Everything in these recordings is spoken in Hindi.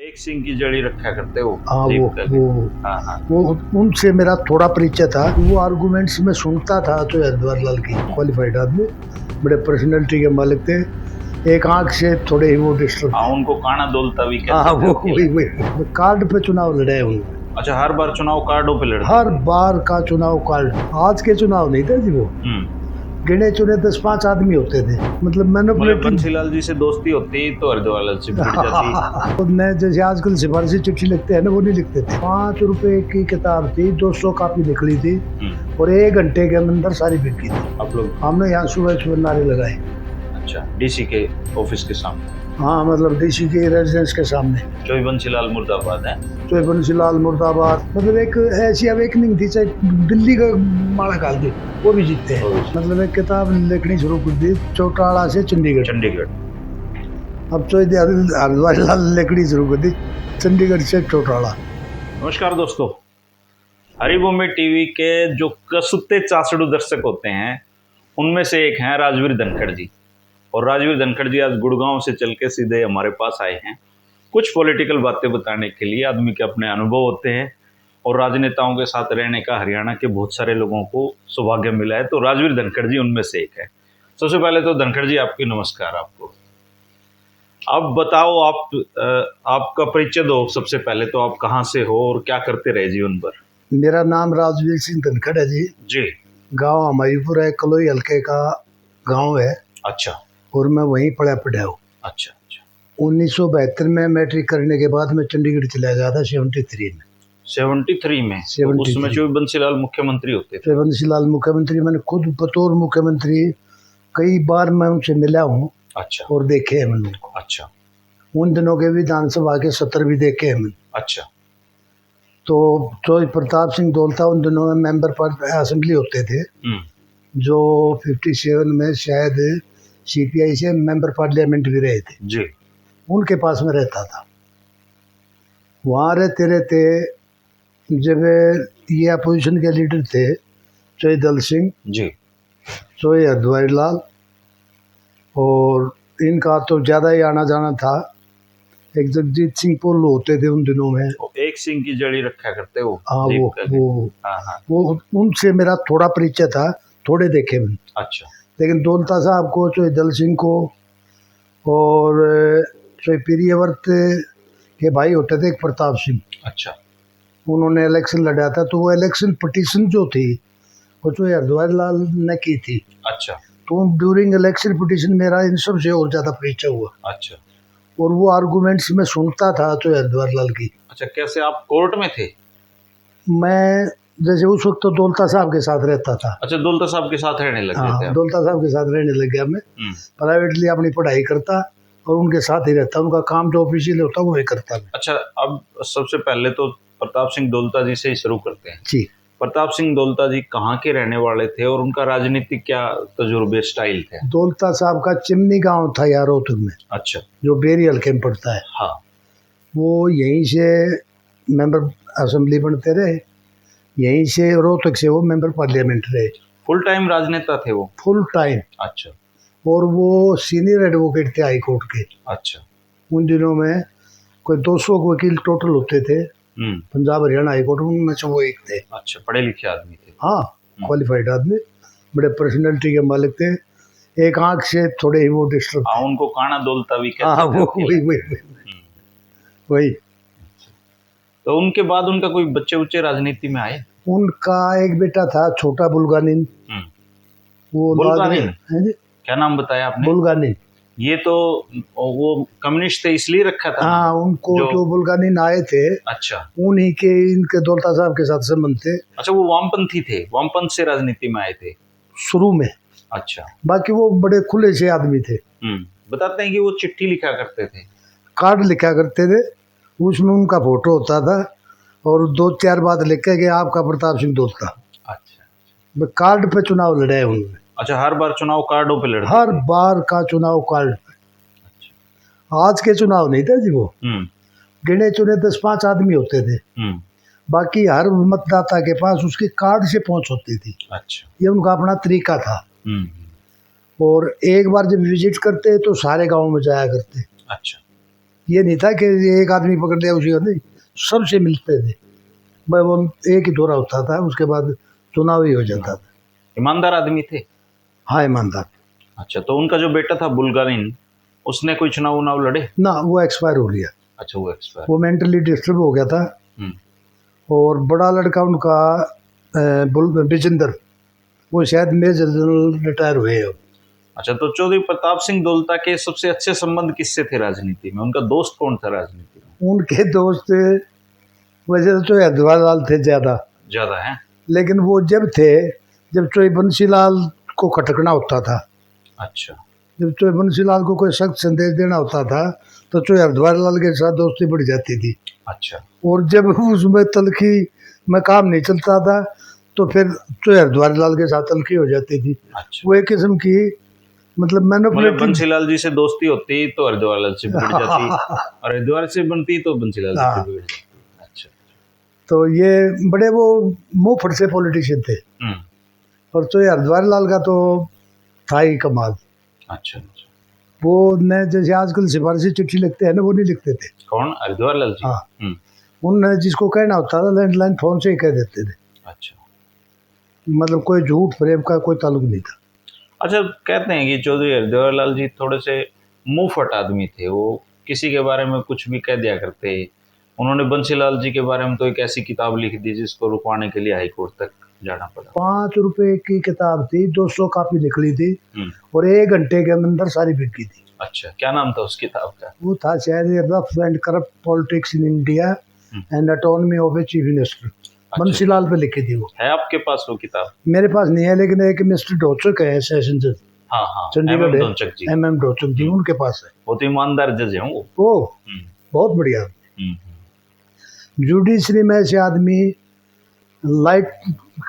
एक सिंह की जड़ी रखा करते हो। हाँ हाँ। वो उनसे मेरा थोड़ा परिचय था। वो आर्गुमेंट्स में सुनता था तो हरिद्वार लाल की क्वालिफाइड आदमी, बड़े पर्सनैलिटी के मालिक थे। एक आंख से थोड़े ही वो डिस्टर्ब। हाँ, उनको काना दौलता भी कहते हाँ थे। वही कार्ड पे चुनाव लड़े उन्होंने। अच्छा, हर बार चुनाव कार्डों पे लड़ते हर थे। बार का चुनाव कार्ड। आज के चुनाव नहीं थे जी, वो गिने चुने 10-5 आदमी होते थे। मतलब मैनिपुलेटिव। बंसीलाल जी से दोस्ती होती तो हरिद्वार लाल से भिड़ जाती। तो मैं जैसे आजकल सिफारिशी चिट्ठी लिखते हैं ना, वो नहीं लिखते थे। 5 रुपए की किताब थी, 200 कॉपी निकली थी और 1 घंटे के अंदर सारी बिकी थी। आप लोग हमने यहाँ सुबह नारे लगाए। अच्छा, डीसी के ऑफिस के सामने? हाँ, मतलब डीसी के रेजिडेंस के सामने। चोई बंसीलाल मुर्दाबाद है। चोई बंसीलाल मुर्दाबाद। मतलब एक ऐसी अवेकनिंग थी, चाहे दिल्ली का माड़ा काल दी, वो भी जीतते हैं। मतलब एक किताब लिखनी शुरू कर दी, चौटाला से चंडीगढ़। अब चोई हरिद्वार लाल लिखनी शुरू कर दी, चंडीगढ़ से चौटाला। नमस्कार दोस्तों, हरिभूमि टीवी के जो कसुत्ते चासड़ू दर्शक होते हैं उनमें से एक हैं राजवीर धनखड़ जी। और राजवीर धनखड़ जी आज गुड़गांव से चल के सीधे हमारे पास आए हैं कुछ पॉलिटिकल बातें बताने के लिए। आदमी के अपने अनुभव होते हैं और राजनेताओं के साथ रहने का हरियाणा के बहुत सारे लोगों को सौभाग्य मिला है, तो राजवीर धनखड़ जी उनमें से एक है। सबसे पहले तो धनखड़ जी आपकी नमस्कार। आपको अब बताओ, आपका परिचय दो सबसे पहले। तो आप कहाँ से हो और क्या करते रहे जीवन भर? मेरा नाम राजवीर सिंह धनखड़ है जी। गांव हमारीपुर है, कलोई हल्के का गांव है। अच्छा। और मैं वहीं पढ़ा हूँ। अच्छा। 1972 में मैट्रिक करने के बाद मैं चंडीगढ़ चला गया था। 73 में। 73 में? तो उसमें चोई बंसीलाल मुख्यमंत्री होते थे? चोई बंसीलाल मुख्यमंत्री। मैंने खुद बतौर मुख्यमंत्री कई बार मैं उनसे मिला हूँ। अच्छा। और देखे हैं मैंने उनको। अच्छा। उन दिनों के विधानसभा के सत्र भी देखे हैं मैंने। अच्छा। तो चोई प्रताप सिंह दौलता उन दिनों में मेंबर असेंबली होते थे, जो 57 में शायद सीपीआई से मेंबर पार्लियामेंट भी रहे थे जी। उनके पास में रहता था। वहाँ रहते रहते जब ये अपोजिशन के लीडर थे चोई दल सिंह जी, चोई हरिद्वार लाल, और इनका तो ज़्यादा ही आना जाना था। एक जगजीत सिंह पोल्लू होते थे उन दिनों में। एक सिंह की जड़ी रखा करते हो। हाँ, वो उनसे मेरा थोड़ा परिचय था, थोड़े देखे मैंने। अच्छा। लेकिन दौलता साहब को, चोई दल सिंह को और चोई प्रियव्रत के भाई होते थे एक प्रताप सिंह। अच्छा। उन्होंने इलेक्शन लड़ा था, तो वो इलेक्शन पिटीशन जो थी वो चोई हरिद्वार लाल ने की थी। अच्छा। तो ड्यूरिंग इलेक्शन पिटीशन मेरा इन सब से और ज़्यादा परिचय हुआ। अच्छा। और वो आर्गुमेंट्स में सुनता था चोई हरिद्वार लाल की। अच्छा, कैसे? आप कोर्ट में थे? मैं जैसे उस वक्त तो दौलता साहब के साथ रहता था। अच्छा, दौलता साहब के साथ रहने लग गए थे? दौलता साहब के साथ रहने लग गया मैं। प्राइवेटली अपनी पढ़ाई करता और उनके साथ ही रहता। उनका काम जो ऑफिशियल होता है वो ही करता मैं। अच्छा, अब सबसे पहले तो प्रताप सिंह दौलता जी से ही शुरू करते हैं जी। प्रताप सिंह दौलता जी कहाँ के रहने वाले थे और उनका राजनीतिक क्या तजुर्बे स्टाइल थे? दौलता साहब का चिमनी गांव था यार रोहतक में। अच्छा। जो बेरी हल्के में पड़ता है। हाँ। वो यहीं से मेंबर असेंबली बनते रहे, यहीं से रोहतक से वो मेंबर पार्लियामेंट रहे। फुल टाइम राजनेता थे वो? Full time. अच्छा। और वो सीनियर एडवोकेट थे हाई कोर्ट के। अच्छा। उन दिनों में कोई 200 वकील टोटल होते थे पंजाब हरियाणा हाई कोर्ट, उनमें से वो एक थे। अच्छा, पढ़े लिखे आदमी थे? हाँ, क्वालिफाइड आदमी, बड़े पर्सनैलिटी के मालिक थे। एक आंख से थोड़े ही वो डिस्टर्ब। हाँ, उनको काना दौलता भी कहते थे। हाँ, वही। तो उनके बाद उनका कोई बच्चे उच्चे राजनीति में आए? उनका एक बेटा था छोटा बुल्गानिन। वो बुल्गानिन? क्या नाम बताया आपने? बुल्गानिन। ये तो वो कम्युनिस्ट थे इसलिए रखा था? हाँ, उनको जो बुल्गानिन आए थे। अच्छा। उन्हीं के, इनके दौलता साहब के साथ संबंध थे। अच्छा, वो वामपंथी थे? वामपंथ से राजनीति में आए थे शुरू में? अच्छा। बाकी वो बड़े खुले से आदमी थे। बताते हैं कि वो चिट्ठी लिखा करते थे, कार्ड लिखा करते थे, उसमें उनका फोटो होता था और 2-4 बात लिख के आपका प्रताप सिंह दौलता। अच्छा। कार्ड पे चुनाव लड़े हैं उन्होंने। अच्छा, हर बार चुनाव कार्डों पे लड़ते? हर बार का चुनाव कार्ड पे। अच्छा। आज के चुनाव नहीं थे जी, वो गिने चुने 10-5 आदमी होते थे। बाकी हर मतदाता के पास उसके कार्ड से पहुंच होती थी। अच्छा। ये उनका अपना तरीका था। और एक बार जब विजिट करते तो सारे गाँव में जाया करते। अच्छा। ये नहीं था कि ये एक आदमी पकड़ लिया उसी का, नहीं, सबसे मिलते थे। भाई वो एक ही दौरा होता था, उसके बाद चुनाव ही हो जाता था। ईमानदार आदमी थे। हाँ, ईमानदार। अच्छा, तो उनका जो बेटा था बुल्गारिन, उसने कोई चुनाव उनाव लड़े? ना, वो एक्सपायर हो गया। अच्छा, वो एक्सपायर। वो मेंटली डिस्टर्ब हो गया था। हम्म। और बड़ा लड़का उनका विजेंद्र, वो शायद मेजर जनरल रिटायर हुए अब। अच्छा, तो चौधरी प्रताप सिंह दौलता के सबसे अच्छे संबंध किससे थे राजनीति में? उनका दोस्त कौन था राजनीति में? उनके दोस्त वैसे तो हरद्वार लाल थे ज्यादा है, लेकिन वो जब चोई बंसीलाल को खटकना होता था, अच्छा, जब चोई बंसीलाल को कोई सख्त संदेश देना होता था, तो चोई हरद्वार लाल के साथ दोस्ती बढ़ जाती थी। अच्छा, और जब उसमें तलखी में काम नहीं चलता था, तो फिर चोई हरद्वार लाल के साथ तलखी हो जाती थी। अच्छा। वो एक किस्म की मतलब मैनिपुलेटिव। बंसीलाल जी से दोस्ती होती तो हरिद्वार लाल से बिगड़ जाती, और हरिद्वार से बनती तो बंसीलाल जी से बिगड़ जाती। अच्छा, तो ये बड़े वो मुंह फट से पॉलिटिशियन थे। और तो ये हरद्वार लाल का तो था ही कमाल। अच्छा, अच्छा। वो ने जैसे आजकल सिफारिशी चिट्ठी लिखते हैं ना, वो नहीं लिखते थे। कौन? हरिद्वार लाल जी? हाँ, उनने जिसको कहना होता था लैंडलाइन फोन से ही कह देते थे। अच्छा, मतलब कोई झूठ प्रेम का कोई ताल्लुक नहीं था। अच्छा, कहते हैं कि चौधरी हरिद्वार लाल जी थोड़े से मुंहफट आदमी थे, वो किसी के बारे में कुछ भी कह दिया करते। उन्होंने बंसीलाल जी के बारे में तो एक ऐसी किताब लिख दी जिसको रुकवाने के लिए हाई कोर्ट तक जाना पड़ा। 5 रुपए की किताब थी, 200 कॉपी निकली थी, और 1 घंटे के अंदर सारी बिक गई थी। अच्छा, क्या नाम था उस किताब का? वो था शायद rough and corrupt politics in India and autonomy of a chief minister. Bansilal पे लिखी थी वो। है आपके पास वो किताब? मेरे पास नहीं है, लेकिन एक मिस्टर ढोचक है, सेशन जज। हाँ, हाँ, चंडीगढ़ MM ढोचक जी, उनके पास है। बहुत ईमानदार जज है वो। बहुत बढ़िया। जुडिशरी में ऐसे आदमी लाइट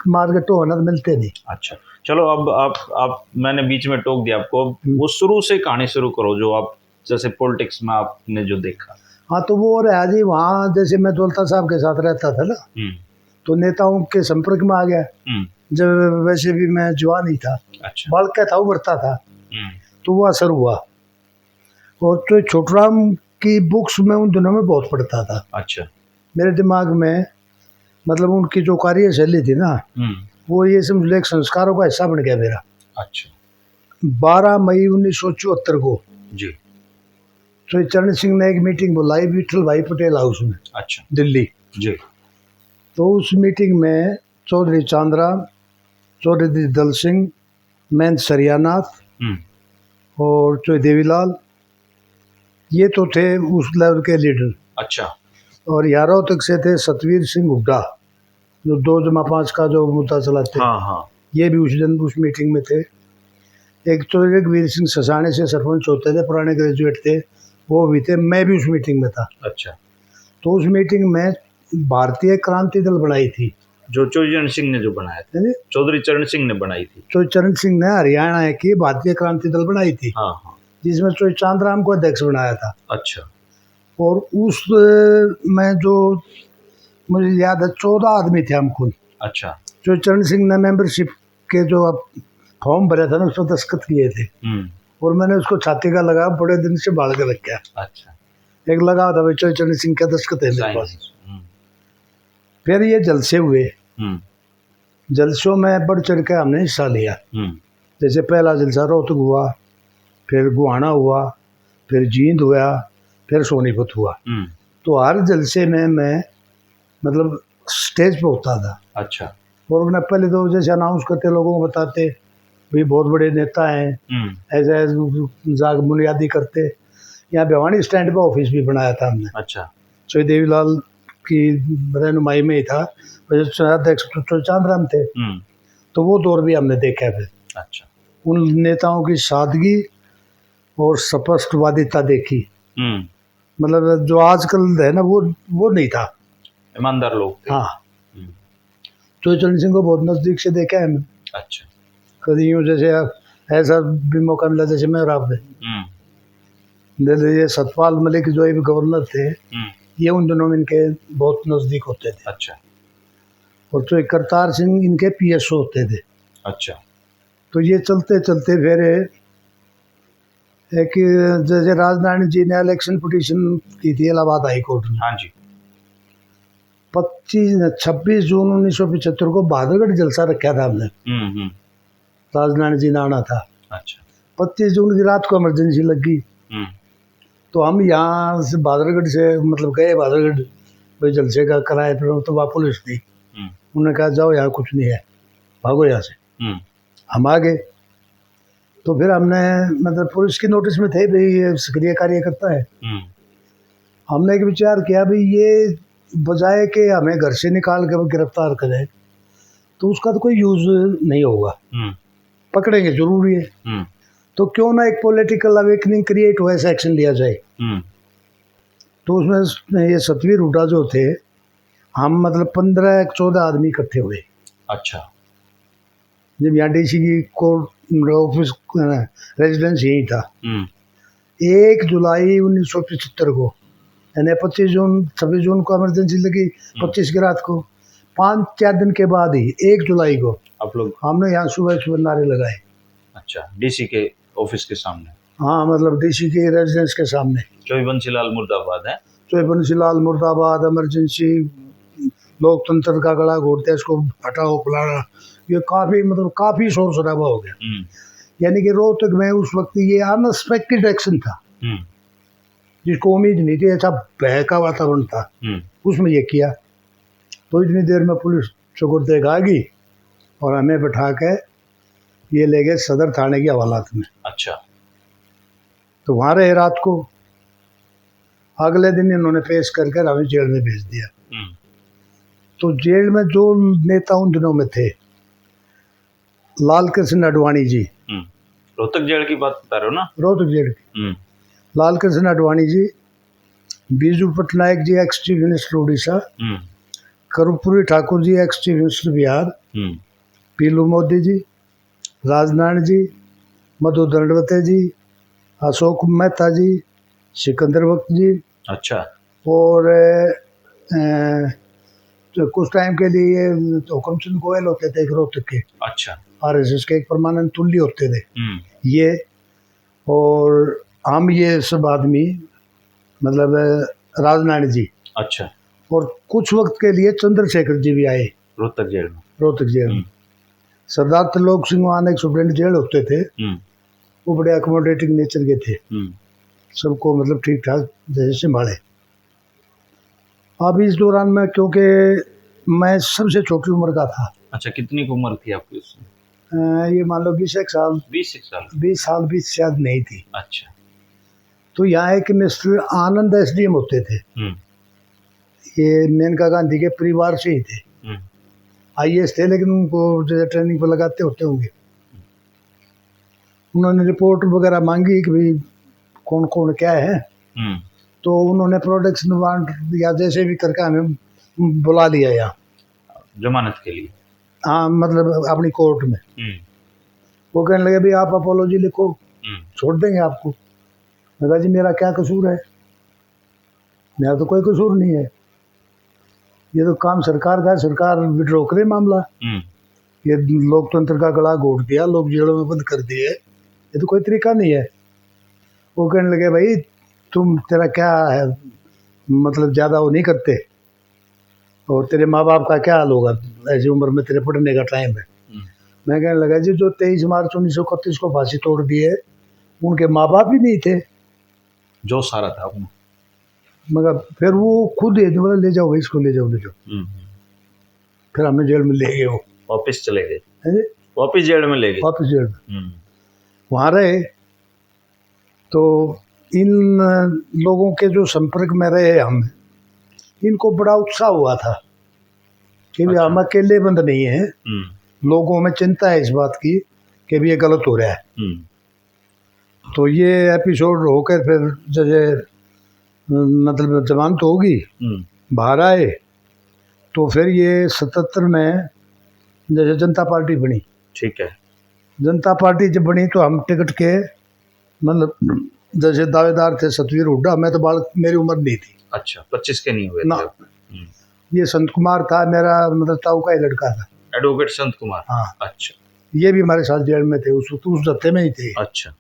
मार के टोहना मिलते नहीं। अच्छा, चलो अब आप मैंने बीच में टोक दिया आपको, अब वो शुरू से कहानी शुरू करो जो आप जैसे पॉलिटिक्स में आपने जो देखा। हाँ, तो वो रहा जी, वहाँ जैसे मैं दौलता साहब के साथ रहता था ना, तो नेताओं के संपर्क में आ गया। जब वैसे भी मैं जवान ही था, अच्छा, बाल क्या था, उभरता था, तो वो असर हुआ। और तो छोटराम की बुक्स में उन दिनों में बहुत पढ़ता था। अच्छा, मेरे दिमाग में मतलब उनकी जो कार्यशैली थी ना, वो ये समझ लो एक संस्कारों का हिस्सा बन गया मेरा। अच्छा, 12 मई 1974 को जी, तो चरण सिंह ने एक मीटिंग बुलाई विठल भाई पटेल हाउस में। अच्छा, दिल्ली जी। तो उस मीटिंग में चौधरी चांदराम, चौधरी दल सिंह, महंत सरियानाथ और चौधरी देवीलाल, ये तो थे उस लेवल के लीडर। अच्छा, और यारों तक से थे सतवीर सिंह हुड्डा, जो 2+5 का जो मुद्दा चलाते। हाँ, हाँ, ये भी उस दिन उस मीटिंग में थे। एक चौधरी वीर सिंह ससाने से सरपंच होते थे, पुराने ग्रेजुएट थे, वो भी थे। मैं भी उस मीटिंग में था। अच्छा, तो उस मीटिंग में भारतीय क्रांति दल बनाई थी, जो चौधरी चरण सिंह ने जो बनाया था। चौधरी चरण सिंह ने बनाई थी। चौधरी चरण सिंह ने हरियाणा की भारतीय क्रांति दल बनाई थी। हाँ, हाँ, जिसमें चौधरी चांदराम को अध्यक्ष बनाया था। अच्छा, और उस में जो मुझे याद है 14 आदमी थे हम खुद। अच्छा, जो चरण सिंह ने मेंबरशिप के जो फॉर्म भरा था ना, उसको दस्तखत किए थे। और मैंने उसको छाती का लगा बड़े दिन से बाल के रखा। अच्छा, एक लगा था भाई चरण सिंह का दस्तखत है मेरे पास। फिर ये जलसे हुए। जलसों में बढ़ चढ़ के हमने हिस्सा लिया। जैसे पहला जलसा रोहतक हुआ, फिर गुहाना हुआ, फिर जींद हुआ, फिर सोनीपत हुआ। तो हर जलसे में मैं मतलब स्टेज पे होता था। अच्छा, और उन्हें पहले तो जैसे अनाउंस करते, लोगों को बताते भाई बहुत बड़े नेता हैं, ऐसे जाग बुनियादी करते। यहाँ भिवानी स्टैंड पे ऑफिस भी बनाया था हमने। अच्छा, चौधरी देवीलाल की रहनुमाई में ही था, अध्यक्ष तो चांदराम थे। तो वो दौर भी हमने देखा फिर। अच्छा, उन नेताओं की सादगी और स्पष्टवादिता देखी। मतलब जो आजकल है ना, वो नहीं था। ईमानदार लोग थे। हाँ, तो चरण सिंह को बहुत नज़दीक से देखा है मैं। अच्छा, कभी यूँ जैसे ऐसा भी मौका मिला, जैसे मैं और आपने ये सतपाल मलिक जो भी गवर्नर थे, ये उन दिनों में इनके बहुत नज़दीक होते थे। अच्छा, और तो करतार सिंह इनके PSO होते थे। अच्छा, तो ये चलते चलते फिर एक जैसे राजनारायण जी ने इलेक्शन पिटीशन की थी इलाहाबाद हाई कोर्ट में। हाँ जी। 26 जून 1975 को बहादुरगढ़ जलसा रखा था हमने। राजनारायण जी ने आना था। अच्छा। 25 जून की रात को इमरजेंसी लग गई। तो हम यहाँ से बहादुरगढ़ से मतलब गए बहादुरगढ़ भाई जलसे का कराए, फिर तो वहाँ पुलिस थी। उन्होंने कहा जाओ यहाँ कुछ नहीं है, भागो यहाँ से। हम आ गए। तो फिर हमने मतलब पुलिस की नोटिस में थे भाई ये सक्रिय कार्य करता है। हमने एक विचार किया भाई ये बजाय के हमें घर से निकाल के गिरफ्तार करें तो उसका तो कोई यूज नहीं होगा, पकड़ेंगे जरूरी है, तो क्यों ना एक पॉलिटिकल अवेकनिंग क्रिएट हो, ऐसा एक्शन लिया जाए। तो उसमें ये सतवीर हुड्डा जो थे, हम मतलब 15-14 आदमी इकट्ठे हुए। अच्छा। जब यहाँ डीसी की कोर्ट ऑफिस रेजिडेंस यही था। 1 जुलाई 1975 को, यानी 26 जून को इमरजेंसी लगी, 25 की रात को, 5-4 दिन के बाद ही 1 जुलाई को आप लोग हमने यहाँ सुबह नारे लगाए। अच्छा, डीसी के ऑफिस के सामने? हाँ, मतलब डीसी के रेजिडेंस के सामने। चोई बंसीलाल मुर्दाबाद है। चोई बंसीलाल मुर्दाबाद, इमरजेंसी, लोकतंत्र का गला घोटते हैं, इसको हटाओ फलाना, ये काफी शोर शराबा हो गया। यानी कि रोहतक में उस वक्त ये अनएक्सपेक्टेड एक्शन था जिसको उम्मीद नहीं थी, ऐसा भय का वातावरण था, उसमें ये किया। तो इतनी देर में पुलिस चौकुर्देग आ गई और हमें बैठा के ये ले गए सदर थाने की हवालात में। अच्छा। तो वहाँ रहे रात को। अगले दिन इन्होंने पेश करके हमें जेल में भेज दिया। तो जेल में जो नेता उन दिनों में थे, लाल कृष्ण अडवाणी जी, रोहतक जेल की बात बता रहे हो ना? रोहतक जेल की। Lal Krishna Advani ji, Biju Patnaik ji ex chief minister Orissa, Karpoori Thakur ji ex chief minister Bihar, Piloo Mody ji, Rajnarayan ji, Madhu Dandavate ji, Ashok Mehta ji, Sikandar Bakht ji. अच्छा। और तो कुछ टाइम के लिए हुक्म चंद गोयल होते थे रोहतक के। अच्छा। आरएसएस के एक परमानेंट तुल्य होते थे ये। और हम ये सब आदमी मतलब राजनारायण जी। अच्छा। और कुछ वक्त के लिए चंद्रशेखर जी भी आए रोहतक जेल में। रोहतक जेल में। सरदार त्रिलोक सिंह वहाँ एक सुप्रीम जेल होते थे, वो बड़े अकोमोडेटिंग नेचर के थे, सबको मतलब ठीक ठाक जैसे संभाले। अब इस दौरान में, क्योंकि मैं सबसे छोटी उम्र का था। अच्छा, कितनी उम्र थी आपकी उसमें? ये मान लो 20 साल। 20 साल भी शायद नहीं थी। अच्छा। तो यहाँ एक मिस्टर आनंद एसडीएम होते थे, ये मेनका गांधी के परिवार से ही थे, आईएएस थे, लेकिन उनको जैसे ट्रेनिंग पर लगाते होते होंगे। उन्होंने रिपोर्ट वगैरह मांगी कि भाई कौन कौन क्या है, तो उन्होंने प्रोडक्शन वारंट या जैसे भी करके हमें बुला लिया यहाँ जमानत के लिए। हाँ, मतलब अपनी कोर्ट में। वो कहने लगे भाई आप अपोलॉजी लिखो, छोड़ देंगे आपको। मैं कहा जी मेरा क्या कसूर है, मेरा तो कोई कसूर नहीं है, ये तो काम सरकार का है, सरकार विड्रॉ करे मामला। ये लोकतंत्र का गला घोट दिया, लोग जेलों में बंद कर दिए, ये तो कोई तरीका नहीं है। वो कहने लगे भाई तुम, तेरा क्या है, मतलब ज़्यादा वो नहीं करते, और तेरे माँ बाप का क्या हाल होगा, ऐसी उम्र में तेरे पढ़ने का टाइम है। मैं कहने लगा जी जो 23 मार्च 1931 को फांसी तोड़ दिए, उनके माँ बाप ही नहीं थे, जो सारा था अपना। मगर फिर वो खुद ही बोला ले जाओ भाई इसको, ले जाओ ले जाओ। फिर हमें जेल में ले गए, वो वापस चले गए, वापस जेल में ले गए, वापस जेल में वहाँ रहे। तो इन लोगों के जो संपर्क में रहे हम, इनको बड़ा उत्साह हुआ था कि भी हम अकेले बंद नहीं है, लोगों में चिंता है इस बात की कि भी ये गलत हो रहा है। तो ये एपिसोड होकर फिर जैसे मतलब जमानत होगी, बाहर आए, तो फिर ये 77 में जैसे जनता पार्टी बनी। ठीक है। जनता पार्टी जब बनी तो हम टिकट के मतलब जैसे दावेदार थे सतवीर हुड्डा, मैं तो बालक, मेरी उम्र नहीं थी। अच्छा, 25 के नहीं हुए ना। ये संत कुमार था मेरा, मतलब ताऊ का ही लड़का था, एडवोकेट संत कुमार। हाँ। अच्छा। ये भी हमारे साथ जेल में थे, उस जत्थे में ही थे। अच्छा।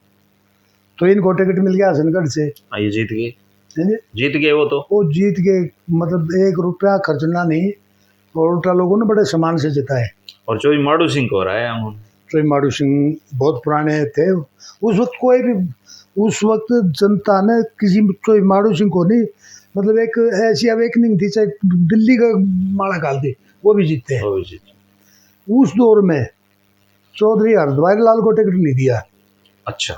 तो इनको टिकट मिल गया हसनगढ़ से। ये जीत गए, हैं जी? जीत गए वो जीत के मतलब 1 रुपया खर्चना नहीं, और उल्टा लोगों ने बड़े सम्मान से जिताए। और चोई माड़ू सिंह को हराया उन्होंने। चोई माड़ू सिंह बहुत पुराने थे उस वक्त। कोई भी उस वक्त जनता ने किसी चोई माड़ू सिंह को नहीं, मतलब एक ऐसी अवेकनिंग थी, चाहे दिल्ली का माड़ा काल थी, वो भी जीते हैं। उस दौर में चौधरी हरद्वार लाल को टिकट नहीं दिया। अच्छा,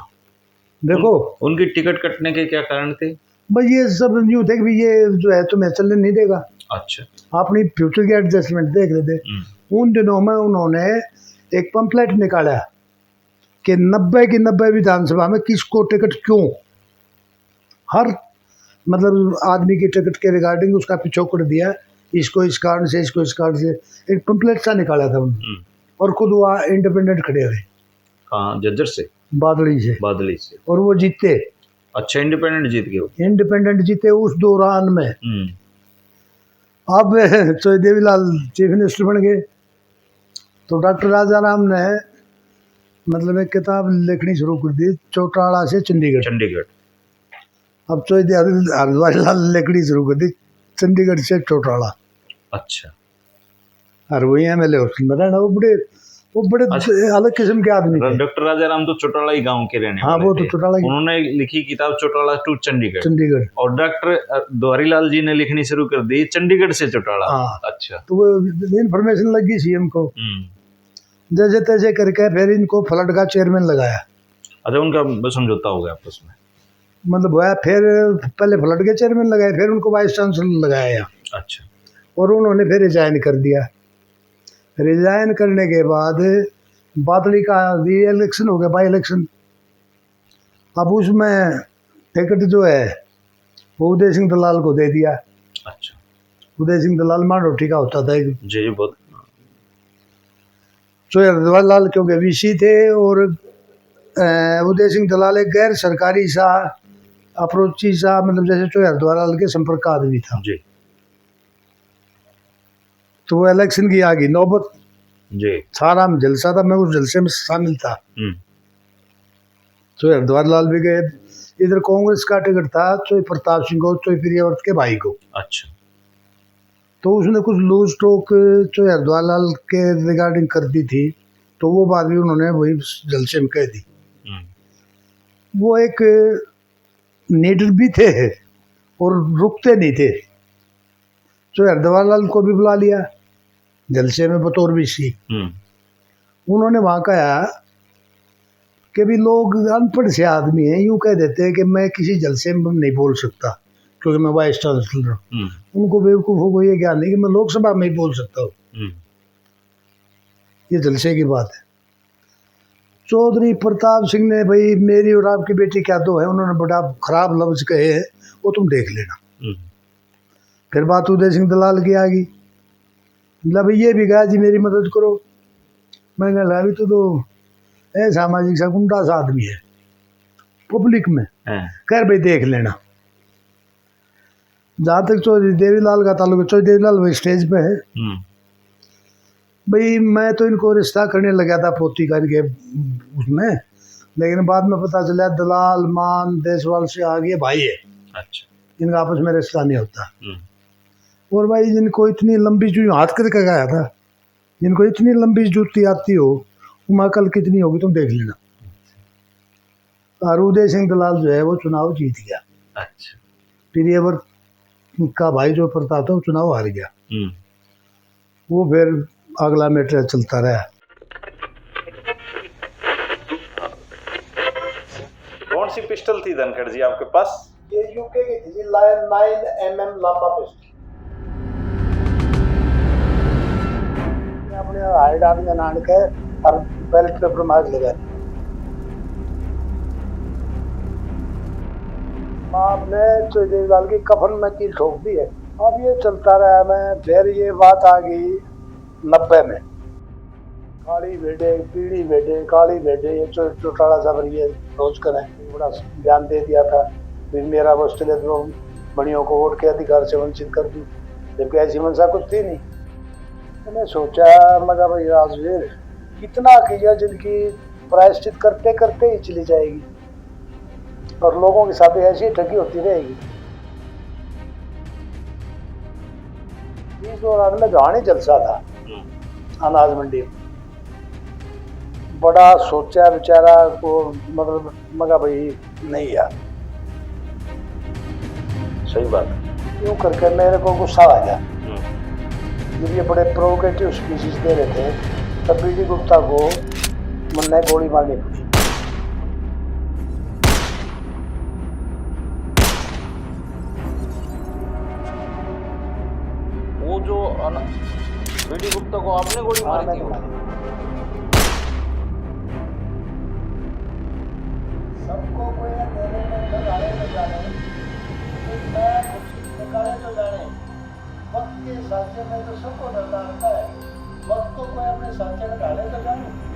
देखो उनकी टिकट कटने के क्या कारण थे? भाई ये सब न्यू थे कि ये जो है तुम्हें चलने नहीं देगा। अच्छा, अपनी फ्यूचर की एडजस्टमेंट देख रहे थे। उन दिनों में उन्होंने एक पंपलेट निकाला कि 90 की 90 विधानसभा में किसको टिकट क्यों, हर मतलब आदमी की टिकट के रिगार्डिंग उसका पिछोकड़ दिया, इसको इस कारण से, इसको इस कारण से, एक पंपलेट सा निकाला था उन्होंने। और खुद वहाँ इंडिपेंडेंट खड़े हुए। कहाँ? जज्जर से? बादली से। और वो जीते। अच्छा, इंडिपेंडेंट जीत गए। इंडिपेंडेंट जीते उस दौरान में। अब तो देवीलाल चीफ मिनिस्टर बन गए, तो डॉक्टर राजा राम ने मतलब एक किताब लिखनी शुरू कर दी, चौटाला से चंडीगढ़। अब तो हरद्वार लाल लिखनी शुरू कर दी, चंडीगढ़ से चौटाला। अच्छा, और वही एमएलए में रहना। वो बड़े अलग किस्म के आदमी थे। डॉक्टर राजा राम तो चौटाला ही गांव के रहने हाँ, वो तो चौटाला। उन्होंने लिखी किताब चौटाला टू चंडीगढ़। और डॉक्टर दोहरीलाल जी ने लिखनी शुरू कर दी चंडीगढ़ से चौटाला। हाँ। अच्छा, तो वो इन्फॉर्मेशन लगी सीएम को, जैसे तैसे करके फिर इनको फ्लड का चेयरमैन लगाया। अच्छा, उनका समझौता हो गया आपस में, मतलब हुआ। फिर पहले फ्लड के चेयरमैन लगाए, फिर उनको वाइस चांसलर लगाया। अच्छा, और उन्होंने फिर रिजाइन कर दिया। रिजाइन करने के बाद बादली का भी इलेक्शन हो गया, बाई इलेक्शन। अब उसमें टिकट जो है वो उदय सिंह दलाल को दे दिया। अच्छा, उदय सिंह दलाल मांडोठी का होता था जी बहुत। चोई हरद्वार लाल क्योंकि वीसी थे, और उदय सिंह दलाल एक गैर सरकारी सा अप्रोची सा, मतलब जैसे चोई हरद्वार लाल के संपर्क का आदमी था जी। तो वो इलेक्शन की आ गई नौबत जी। सारा जलसा था, मैं उस जलसे में शामिल था। चोई हरद्वार लाल भी गए। इधर कांग्रेस का टिकट था चोई प्रताप सिंह को, चोई प्रियव्रत के भाई को। अच्छा, तो उसने कुछ लूज टॉक चोई हरद्वार लाल के रिगार्डिंग कर दी थी, तो वो बात भी उन्होंने वही जलसे में कह दी। वो एक नीडर भी थे और रुकते नहीं थे। चोई हरद्वार लाल को भी बुला लिया जलसे में बतौर वीसी। उन्होंने वहाँ कहा कि भी लोग अनपढ़ से आदमी हैं, यूँ कह देते हैं कि मैं किसी जलसे में नहीं बोल सकता क्योंकि मैं वाइस चांसलर हूँ। उनको बेवकूफ़ों को ये ज्ञान नहीं कि मैं लोकसभा में ही बोल सकता हूँ। ये जलसे की बात है। चौधरी प्रताप सिंह ने भाई मेरी और आपकी बेटी क्या दो है, उन्होंने बड़ा खराब लफ्ज कहे हैं, वो तुम देख लेना। फिर बात उदय सिंह दलाल की आ गई। मतलब ये भी कहा जी मेरी मदद करो। मैं कहा अभी तो सामाजिक सा गुंडा सा आदमी है पब्लिक में, खैर भाई देख लेना। जहाँ तक चौधरी देवीलाल का ताल्लुक, चौधरी देवीलाल भाई स्टेज पे है भाई। मैं तो इनको रिश्ता करने लगा था पोती करके उसमें, लेकिन बाद में पता चला दलाल मान देसवाल से आगे भाई है। अच्छा, इनका आपस में रिश्ता नहीं होता। और भाई जिनको इतनी लंबी जूती हाथ करके गया था, जिनको इतनी लंबी जूती आती हो, उमा कल कितनी होगी तुम देख लेना। और उदय सिंह दलाल जो है वो चुनाव जीत गया। अच्छा, प्रियव्रत का भाई जो प्रताप था वो चुनाव हार गया। वो फिर अगला मैटर चलता रहा। कौन सी पिस्टल थी धनखड़ जी आपके पास? ये यूके की थी, लायन 9mm लंबा पिस्टल। अपने हाइड आदमी नान के और बेल्ट पेपर मार्क लगा। आपने चोई देवीलाल की कफन में कील ठोक दी है। अब ये चलता रहा। मैं फिर ये बात आ गई 90 में, काली भेड़े पीली भेड़े काली भेड़े, ये चौटाला साहब ये रोज करें बड़ा बयान दे दिया था। फिर मेरा बस चले तो बड़ियों को वोट के अधिकार से वंचित कर दी, जबकि ऐसी मनसा कुछ थी नहीं। मैंने सोचा मगर भाई राजवीर इतना किया जिनकी प्रायश्चित करते करते ही चली जाएगी। और लोगों के साथ ऐसी ठगी होती रहेगी। इस दौरान में गाड़ी जलसा था अनाज मंडी में। बड़ा सोचा बेचारा को, मतलब मगा भाई नहीं यार, सही बात है। यूँ करके मेरे को गुस्सा आ गया। जब ये बड़े प्रोवोकेटिव स्पीचेस दे रहे थे तब बीडी गुप्ता को मुन्ने गोली मारनी पड़ी। वो जो बीडी गुप्ता को आपने गोली मारी थी? सबको कोई ना निकाले तो जाने, मैं निकाले तो जाने। वक्त के साथे में तो सबको डरना रहता है। वक्त को कोई अपने साथे में डाले तो जाने।